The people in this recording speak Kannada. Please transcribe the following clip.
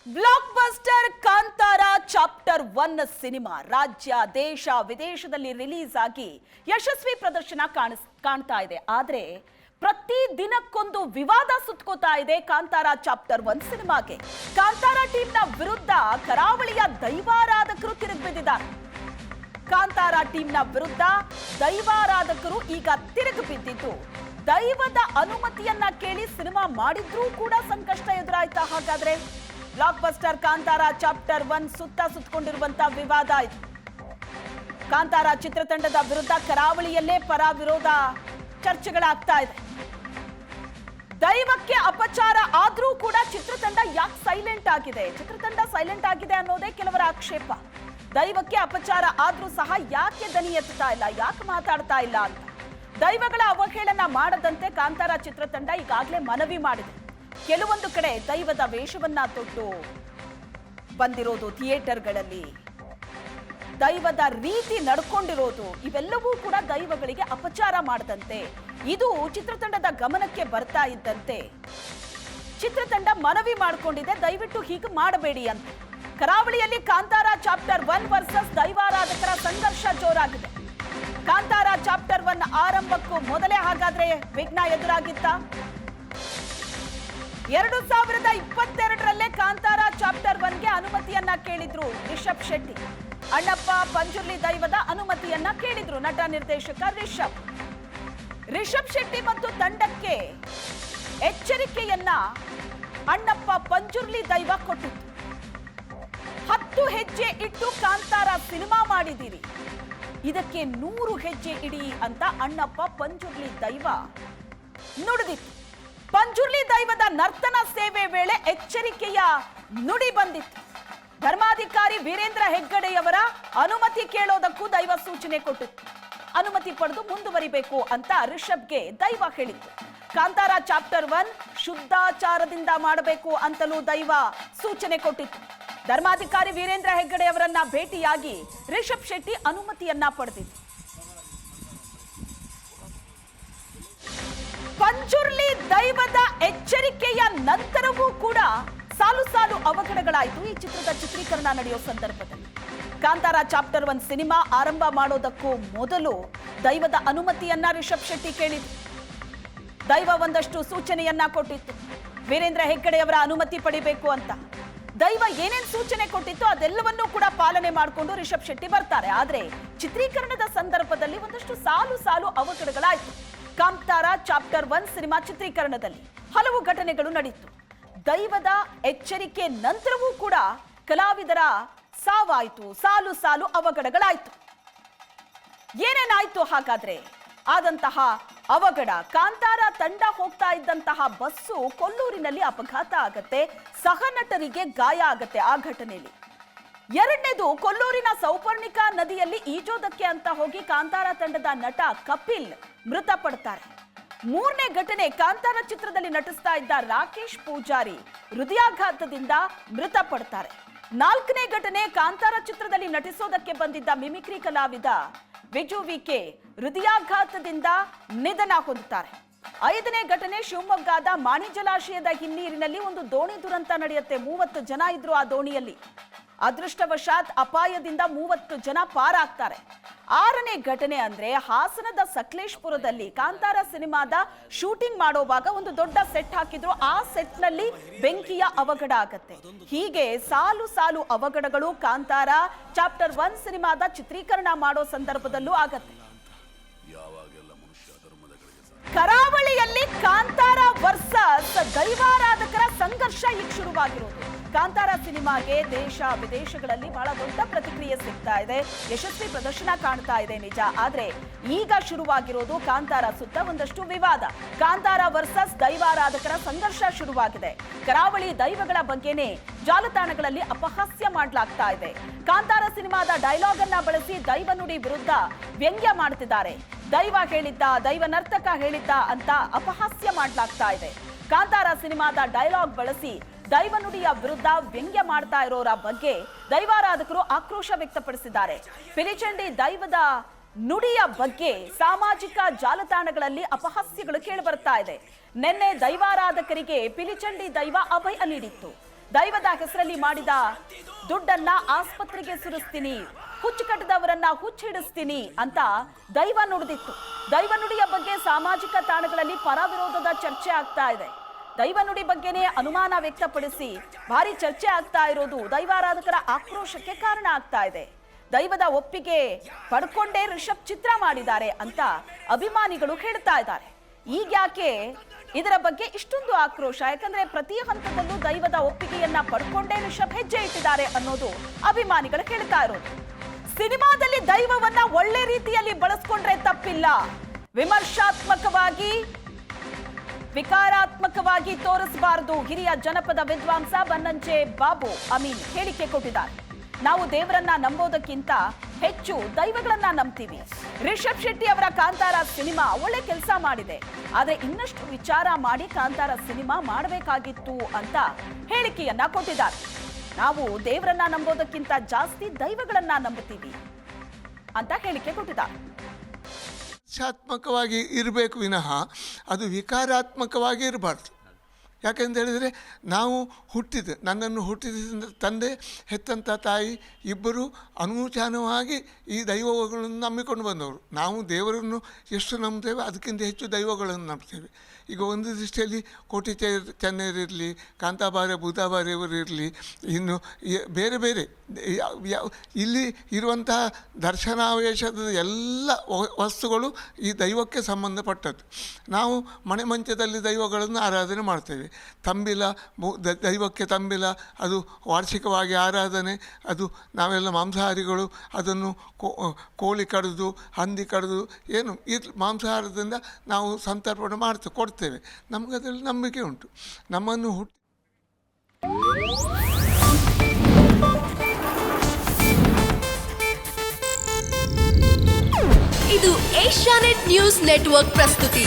ಬ್ಲಾಕ್ ಬಸ್ಟರ್ ಕಾಂತಾರ ಚಾಪ್ಟರ್ 1 ಸಿನಿಮಾ ರಾಜ್ಯ ದೇಶ ವಿದೇಶದಲ್ಲಿ ರಿಲೀಸ್ ಆಗಿ ಯಶಸ್ವಿ ಪ್ರದರ್ಶನ ಕಾಣ್ತಾ ಇದೆ. ಆದ್ರೆ ಪ್ರತಿ ದಿನಕ್ಕೊಂದು ವಿವಾದ ಸುತ್ತಕೋತಾ ಇದೆ ಕಾಂತಾರ ಚಾಪ್ಟರ್ 1 ಸಿನಿಮಾಗೆ. ಕಾಂತಾರ ಟೀಮ್ನ ವಿರುದ್ಧ ಕರಾವಳಿಯ ದೈವಾರಾಧಕರು ತಿರುಗಿಬಿದ್ದಿದ್ದಾರೆ. ಕಾಂತಾರ ಟೀಮ್ನ ವಿರುದ್ಧ ದೈವಾರಾಧಕರು ಈಗ ತಿರುಗಿ ಬಿದ್ದಿದ್ದು, ದೈವದ ಅನುಮತಿಯನ್ನ ಕೇಳಿ ಸಿನಿಮಾ ಮಾಡಿದ್ರೂ ಕೂಡ ಸಂಕಷ್ಟ ಎದುರಾಯ್ತಾ? ಹಾಗಾದ್ರೆ ಬ್ಲಾಕ್ ಬಸ್ಟರ್ ಕಾಂತಾರ ಚಾಪ್ಟರ್ 1 ಸುತ್ತಕೊಂಡಿರುವಂತಹ ವಿವಾದ ಇದು. ಕಾಂತಾರ ಚಿತ್ರತಂಡದ ವಿರುದ್ಧ ಕರಾವಳಿಯಲ್ಲೇ ಪರ ವಿರೋಧ ಚರ್ಚೆಗಳಾಗ್ತಾ ಇದೆ. ದೈವಕ್ಕೆ ಅಪಚಾರ ಆದ್ರೂ ಕೂಡ ಚಿತ್ರತಂಡ ಯಾಕೆ ಸೈಲೆಂಟ್ ಆಗಿದೆ? ಚಿತ್ರತಂಡ ಸೈಲೆಂಟ್ ಆಗಿದೆ ಅನ್ನೋದೇ ಕೆಲವರ ಆಕ್ಷೇಪ. ದೈವಕ್ಕೆ ಅಪಚಾರ ಆದ್ರೂ ಸಹ ಯಾಕೆ ದನಿ ಎತ್ತುತ್ತಾ ಇಲ್ಲ, ಯಾಕೆ ಮಾತಾಡ್ತಾ ಇಲ್ಲ ಅಂತ. ದೈವಗಳ ಅವಹೇಳನ ಮಾಡದಂತೆ ಕಾಂತಾರ ಚಿತ್ರತಂಡ ಈಗಾಗಲೇ ಮನವಿ ಮಾಡಿದೆ. ಕೆಲವೊಂದು ಕಡೆ ದೈವದ ವೇಷವನ್ನ ತೊಟ್ಟು ಬಂದಿರೋದು, ಥಿಯೇಟರ್ಗಳಲ್ಲಿ ದೈವದ ರೀತಿ ನಡ್ಕೊಂಡಿರೋದು, ಇವೆಲ್ಲವೂ ಕೂಡ ದೈವಗಳಿಗೆ ಅಪಚಾರ ಮಾಡದಂತೆ ಇದು ಚಿತ್ರತಂಡದ ಗಮನಕ್ಕೆ ಬರ್ತಾ ಇದ್ದಂತೆ ಚಿತ್ರತಂಡ ಮನವಿ ಮಾಡಿಕೊಂಡಿದೆ, ದಯವಿಟ್ಟು ಹೀಗೆ ಮಾಡಬೇಡಿ ಅಂತ. ಕರಾವಳಿಯಲ್ಲಿ ಕಾಂತಾರ ಚಾಪ್ಟರ್ 1 ವರ್ಸಸ್ ದೈವಾರಾಧಕರ ಸಂಘರ್ಷ ಜೋರಾಗಿದೆ. ಕಾಂತಾರ ಚಾಪ್ಟರ್ 1 ಆರಂಭಕ್ಕೂ ಮೊದಲೇ ಹಾಗಾದ್ರೆ ವಿಘ್ನ ಎದುರಾಗಿತ್ತ? 2022ರಲ್ಲೇ ಕಾಂತಾರ ಚಾಪ್ಟರ್ 1ಗೆ ಅನುಮತಿಯನ್ನ ಕೇಳಿದ್ರು ರಿಷಬ್ ಶೆಟ್ಟಿ. ಅಣ್ಣಪ್ಪ ಪಂಜುರ್ಲಿ ದೈವದ ಅನುಮತಿಯನ್ನ ಕೇಳಿದ್ರು ನಟ ನಿರ್ದೇಶಕ ರಿಷಬ್ ಶೆಟ್ಟಿ ಮತ್ತು ತಂಡಕ್ಕೆ ಎಚ್ಚರಿಕೆಯನ್ನ ಅಣ್ಣಪ್ಪ ಪಂಜುರ್ಲಿ ದೈವ ಕೊಟ್ಟಿತ್ತು. 10 ಹೆಜ್ಜೆ ಇಟ್ಟು ಕಾಂತಾರ ಸಿನಿಮಾ ಮಾಡಿದ್ದೀರಿ, ಇದಕ್ಕೆ 100 ಹೆಜ್ಜೆ ಇಡಿ ಅಂತ ಅಣ್ಣಪ್ಪ ಪಂಜುರ್ಲಿ ದೈವ ನುಡಿದಿತ್ತು. ಪಂಜುರ್ಲಿ ದೈವದ ನರ್ತನ ಸೇವೆ ವೇಳೆ ಎಚ್ಚರಿಕೆಯ ನುಡಿ ಬಂದಿತ್ತು. ಧರ್ಮಾಧಿಕಾರಿ ವೀರೇಂದ್ರ ಹೆಗ್ಗಡೆಯವರ ಅನುಮತಿ ಕೇಳೋದಕ್ಕೂ ದೈವ ಸೂಚನೆ ಕೊಟ್ಟಿತ್ತು. ಅನುಮತಿ ಪಡೆದು ಮುಂದುವರಿಬೇಕು ಅಂತ ರಿಷಬ್ಗೆ ದೈವ ಹೇಳಿತ್ತು. ಕಾಂತಾರ ಚಾಪ್ಟರ್ 1 ಶುದ್ಧಾಚಾರದಿಂದ ಮಾಡಬೇಕು ಅಂತಲೂ ದೈವ ಸೂಚನೆ ಕೊಟ್ಟಿತ್ತು. ಧರ್ಮಾಧಿಕಾರಿ ವೀರೇಂದ್ರ ಹೆಗ್ಗಡೆಯವರನ್ನ ಭೇಟಿಯಾಗಿ ರಿಷಬ್ ಶೆಟ್ಟಿ ಅನುಮತಿಯನ್ನ ಪಡೆದಿತ್ತು. ಪಂಜುರ್ಲಿ ದೈವದ ಎಚ್ಚರಿಕೆಯ ನಂತರವೂ ಕೂಡ ಸಾಲು ಸಾಲು ಅವಘಡಗಳಾಯಿತು ಈ ಚಿತ್ರದ ಚಿತ್ರೀಕರಣ ನಡೆಯೋ ಸಂದರ್ಭದಲ್ಲಿ. ಕಾಂತಾರ ಚಾಪ್ಟರ್ 1 ಸಿನಿಮಾ ಆರಂಭ ಮಾಡೋದಕ್ಕೂ ಮೊದಲು ದೈವದ ಅನುಮತಿಯನ್ನ ರಿಷಬ್ ಶೆಟ್ಟಿ ಕೇಳಿದ್ರು. ದೈವ ಒಂದಷ್ಟು ಸೂಚನೆಯನ್ನ ಕೊಟ್ಟಿತ್ತು, ವೀರೇಂದ್ರ ಹೆಗ್ಗಡೆಯವರ ಅನುಮತಿ ಪಡಿಬೇಕು ಅಂತ. ದೈವ ಏನೇನ್ ಸೂಚನೆ ಕೊಟ್ಟಿತ್ತು ಅದೆಲ್ಲವನ್ನೂ ಕೂಡ ಪಾಲನೆ ಮಾಡಿಕೊಂಡು ರಿಷಬ್ ಶೆಟ್ಟಿ ಬರ್ತಾರೆ. ಆದ್ರೆ ಚಿತ್ರೀಕರಣದ ಸಂದರ್ಭದಲ್ಲಿ ಒಂದಷ್ಟು ಸಾಲು ಸಾಲು ಅವಘಡಗಳಾಯಿತು. ಕಾಂತಾರ ಚಾಪ್ಟರ್ 1 ಸಿನಿಮಾ ಚಿತ್ರೀಕರಣದಲ್ಲಿ ಹಲವು ಘಟನೆಗಳು ನಡೆಯಿತು. ದೈವದ ಎಚ್ಚರಿಕೆ ನಂತರವೂ ಕೂಡ ಕಲಾವಿದರ ಸಾವಾಯಿತು, ಸಾಲು ಸಾಲು ಅವಘಡಗಳಾಯಿತು. ಏನೇನಾಯ್ತು ಹಾಗಾದ್ರೆ? ಆದಂತಹ ಅವಘಡ, ಕಾಂತಾರ ತಂಡ ಹೋಗ್ತಾ ಇದ್ದಂತಹ ಬಸ್ಸು ಕೊಲ್ಲೂರಿನಲ್ಲಿ ಅಪಘಾತ ಆಗತ್ತೆ, ಸಹನಟರಿಗೆ ಗಾಯ ಆಗತ್ತೆ ಆ ಘಟನೆಯಲ್ಲಿ. ಎರಡನೇದು, ಕೊಲ್ಲೂರಿನ ಸೌಪರ್ಣಿಕಾ ನದಿಯಲ್ಲಿ ಈಜೋದಕ್ಕೆ ಅಂತ ಹೋಗಿ ಕಾಂತಾರ ತಂಡದ ನಟ ಕಪಿಲ್ ಮೃತಪಡ್ತಾರೆ. ಮೂರನೇ ಘಟನೆ, ಕಾಂತಾರ ಚಿತ್ರದಲ್ಲಿ ನಟಿಸ್ತಾ ಇದ್ದ ರಾಕೇಶ್ ಪೂಜಾರಿ ಹೃದಯಾಘಾತದಿಂದ ಮೃತಪಡ್ತಾರೆ. ನಾಲ್ಕನೇ ಘಟನೆ, ಕಾಂತಾರ ಚಿತ್ರದಲ್ಲಿ ನಟಿಸೋದಕ್ಕೆ ಬಂದಿದ್ದ ಮಿಮಿಕ್ರಿ ಕಲಾವಿದ ವಿಜು ವಿಕೆ ಹೃದಯಾಘಾತದಿಂದ ನಿಧನ ಹೊಂದುತ್ತಾರೆ. ಐದನೇ ಘಟನೆ, ಶಿವಮೊಗ್ಗದ ಮಾಣಿ ಜಲಾಶಯದ ಹಿನ್ನೀರಿನಲ್ಲಿ ಒಂದು ದೋಣಿ ದುರಂತ ನಡೆಯುತ್ತೆ. 30 ಜನ ಇದ್ರು ಆ ದೋಣಿಯಲ್ಲಿ. ಅದೃಷ್ಟವಶಾತ್ ಅಪಾಯದಿಂದ 30 ಜನ ಪಾರಾಗ್ತಾರೆ. ಆರನೇ ಘಟನೆ ಅಂದ್ರೆ ಹಾಸನದ ಸಕಲೇಶ್ಪುರದಲ್ಲಿ ಕಾಂತಾರ ಸಿನಿಮಾದ ಶೂಟಿಂಗ್ ಮಾಡೋವಾಗ ಒಂದು ದೊಡ್ಡ ಸೆಟ್ ಹಾಕಿದ್ರು, ಆ ಸೆಟ್ ನಲ್ಲಿ ಬೆಂಕಿಯ ಅವಘಡ ಆಗತ್ತೆ. ಹೀಗೆ ಸಾಲು ಸಾಲು ಅವಘಡಗಳು ಕಾಂತಾರ ಚಾಪ್ಟರ್ 1 ಸಿನಿಮಾದ ಚಿತ್ರೀಕರಣ ಮಾಡೋ ಸಂದರ್ಭದಲ್ಲೂ ಆಗತ್ತೆ. ಕರಾವಳಿಯಲ್ಲಿ ಕಾಂತಾರ ವರ್ಸಸ್ ದೈವಾರಾಧಕರ ಸಂಘರ್ಷ ಈಗ ಶುರುವಾಗಿರೋದು. ಕಾಂತಾರ ಸಿನಿಮಾಗೆ ದೇಶ ವಿದೇಶಗಳಲ್ಲಿ ಬಹಳ ದೊಡ್ಡ ಪ್ರತಿಕ್ರಿಯೆ ಸಿಗ್ತಾ ಇದೆ, ಯಶಸ್ವಿ ಪ್ರದರ್ಶನ ಕಾಣ್ತಾ ಇದೆ ನಿಜ. ಆದ್ರೆ ಈಗ ಶುರುವಾಗಿರೋದು ಕಾಂತಾರ ಸುತ್ತ ಒಂದಷ್ಟು ವಿವಾದ. ಕಾಂತಾರ ವರ್ಸಸ್ ದೈವಾರಾಧಕರ ಸಂಘರ್ಷ ಶುರುವಾಗಿದೆ. ಕರಾವಳಿ ದೈವಗಳ ಬಗ್ಗೆನೇ ಜಾಲತಾಣಗಳಲ್ಲಿ ಅಪಹಾಸ್ಯ ಮಾಡಲಾಗ್ತಾ ಇದೆ. ಕಾಂತಾರ ಸಿನಿಮಾದ ಡೈಲಾಗ್ ಅನ್ನ ಬಳಸಿ ದೈವ ನುಡಿ ವಿರುದ್ಧ ವ್ಯಂಗ್ಯ ಮಾಡ್ತಿದ್ದಾರೆ. ದೈವ ಹೇಳಿದ್ದ, ದೈವ ನರ್ತಕ ಹೇಳಿದ್ದ ಅಂತ ಅಪಹಾಸ್ಯ ಮಾಡಲಾಗ್ತಾ ಇದೆ. ಕಾಂತಾರ ಸಿನಿಮಾದ ಡೈಲಾಗ್ ಬಳಸಿ ದೈವ ನುಡಿಯ ವಿರುದ್ಧ ವ್ಯಂಗ್ಯ ಮಾಡ್ತಾ ಇರೋರ ಬಗ್ಗೆ ದೈವಾರಾಧಕರು ಆಕ್ರೋಶ ವ್ಯಕ್ತಪಡಿಸಿದ್ದಾರೆ. ಪಿಲಿಚಂಡಿ ದೈವದ ನುಡಿಯ ಬಗ್ಗೆ ಸಾಮಾಜಿಕ ಜಾಲತಾಣಗಳಲ್ಲಿ ಅಪಹಾಸ್ಯಗಳು ಕೇಳಿ ಬರ್ತಾ ಇದೆ. ನಿನ್ನೆ ದೈವಾರಾಧಕರಿಗೆ ಪಿಲಿಚಂಡಿ ದೈವ ಅಭಯ ನೀಡಿತ್ತು. ದೈವದ ಹೆಸರಲ್ಲಿ ಮಾಡಿದ ದುಡ್ಡನ್ನ ಆಸ್ಪತ್ರೆಗೆ ಸುರಿಸ್ತೀನಿ, ಹುಚ್ಚು ಕಟ್ಟದವರನ್ನ ಹುಚ್ಚಿಡಿಸ್ತೀನಿ ಅಂತ ದೈವ ನುಡಿದಿತ್ತು. ದೈವ ನುಡಿಯ ಬಗ್ಗೆ ಸಾಮಾಜಿಕ ತಾಣಗಳಲ್ಲಿ ಪರವಿರೋಧದ ಚರ್ಚೆ ಆಗ್ತಾ ಇದೆ. ದೈವ ನುಡಿ ಬಗ್ಗೆನೇ ಅನುಮಾನ ವ್ಯಕ್ತಪಡಿಸಿ ಭಾರಿ ಚರ್ಚೆ ಆಗ್ತಾ ಇರೋದು ದೈವಾರಾಧಕರ ಆಕ್ರೋಶಕ್ಕೆ ಕಾರಣ ಆಗ್ತಾ ಇದೆ. ದೈವದ ಒಪ್ಪಿಗೆ ಪಡ್ಕೊಂಡೇ ರಿಷಬ್ ಚಿತ್ರ ಮಾಡಿದ್ದಾರೆ ಅಂತ ಅಭಿಮಾನಿಗಳು ಹೇಳ್ತಾ ಇದ್ದಾರೆ. ಈಗ್ಯಾಕೆ ಇದರ ಬಗ್ಗೆ ಇಷ್ಟೊಂದು ಆಕ್ರೋಶ? ಯಾಕಂದ್ರೆ ಪ್ರತಿ ಹಂತದಲ್ಲೂ ದೈವದ ಒಪ್ಪಿಗೆಯನ್ನ ಪಡ್ಕೊಂಡೇ ರಿಷಬ್ ಹೆಜ್ಜೆ ಇಟ್ಟಿದ್ದಾರೆ ಅನ್ನೋದು ಅಭಿಮಾನಿಗಳು ಹೇಳ್ತಾ ಇರೋದು. ಸಿನಿಮಾದಲ್ಲಿ ದೈವವನ್ನ ಒಳ್ಳೆ ರೀತಿಯಲ್ಲಿ ಬಳಸ್ಕೊಂಡ್ರೆ ತಪ್ಪಿಲ್ಲ, ವಿಮರ್ಶಾತ್ಮಕವಾಗಿ ವಿಕಾರಾತ್ಮಕವಾಗಿ ತೋರಿಸಬಾರದು. ಹಿರಿಯ ಜನಪದ ವಿದ್ವಾಂಸ ಬನ್ನಂಜೆ ಬಾಬು ಅಮೀನ್ ಹೇಳಿಕೆ ಕೊಟ್ಟಿದ್ದಾರೆ. ನಾವು ದೇವರನ್ನ ನಂಬೋದಕ್ಕಿಂತ ಹೆಚ್ಚು ದೈವಗಳನ್ನ ನಂಬ್ತೀವಿ. ರಿಷಬ್ ಶೆಟ್ಟಿ ಅವರ ಕಾಂತಾರ ಸಿನಿಮಾ ಒಳ್ಳೆ ಕೆಲಸ ಮಾಡಿದೆ, ಆದ್ರೆ ಇನ್ನಷ್ಟು ವಿಚಾರ ಮಾಡಿ ಕಾಂತಾರ ಸಿನಿಮಾ ಮಾಡಬೇಕಾಗಿತ್ತು ಅಂತ ಹೇಳಿಕೆಯನ್ನ ಕೊಟ್ಟಿದ್ದಾರೆ. ನಾವು ದೇವರನ್ನ ನಂಬೋದಕ್ಕಿಂತ ಜಾಸ್ತಿ ದೈವಗಳನ್ನ ನಂಬುತ್ತೀವಿ ಅಂತ ಹೇಳಿಕೆ ಕೊಟ್ಟಿದ್ದಾರೆ. ವಿಮರ್ಶಾತ್ಮಕವಾಗಿ ಇರಬೇಕು ವಿನಃ ಅದು ವಿಕಾರಾತ್ಮಕವಾಗಿ ಇರಬಾರ್ದು. ಯಾಕೆಂತ ಹೇಳಿದರೆ ನಾವು ನನ್ನನ್ನು ಹುಟ್ಟಿದ ತಂದೆ, ಹೆತ್ತಂಥ ತಾಯಿ ಇಬ್ಬರು ಅನೂಚಾನವಾಗಿ ಈ ದೈವಗಳನ್ನು ನಂಬಿಕೊಂಡು ಬಂದವರು. ನಾವು ದೇವರನ್ನು ಎಷ್ಟು ನಂಬ್ತೇವೆ ಅದಕ್ಕಿಂತ ಹೆಚ್ಚು ದೈವಗಳನ್ನು ನಂಬ್ತೇವೆ. ಈಗ ಒಂದು ದೃಷ್ಟಿಯಲ್ಲಿ ಕೋಟಿ ಚೆನ್ನೈರಿರಲಿ, ಕಾಂತಾಬಾರೆ ಬೂತಾಬಾರೆಯವರು ಇರಲಿ, ಇನ್ನು ಬೇರೆ ಬೇರೆ ಇಲ್ಲಿ ಇರುವಂತಹ ದರ್ಶನಾವೇಶದ ಎಲ್ಲ ವಸ್ತುಗಳು ಈ ದೈವಕ್ಕೆ ಸಂಬಂಧಪಟ್ಟದ್ದು. ನಾವು ಮನೆ ಮಂಚದಲ್ಲಿ ದೈವಗಳನ್ನು ಆರಾಧನೆ ಮಾಡ್ತೇವೆ. ತಂಬಿಲ, ದೈವಕ್ಕೆ ತಂಬಿಲ, ಅದು ವಾರ್ಷಿಕವಾಗಿ ಆರಾಧನೆ. ಅದು ನಾವೆಲ್ಲ ಮಾಂಸಾಹಾರಿಗಳು ಅದನ್ನು ಕೋಳಿ ಕಡಿದು, ಹಂದಿ ಕಡಿದು ಏನು ಮಾಂಸಾಹಾರದಿಂದ ನಾವು ಸಂತರ್ಪಣೆ ಕೊಡ್ತೇವೆ. ನಮಗೆ ಅದರಲ್ಲಿ ನಂಬಿಕೆ ಉಂಟು. ನಮ್ಮನ್ನು ಇದು ಏಷ್ಯಾನೆಟ್ ನ್ಯೂಸ್ ನೆಟ್ವರ್ಕ್ ಪ್ರಸ್ತುತಿ.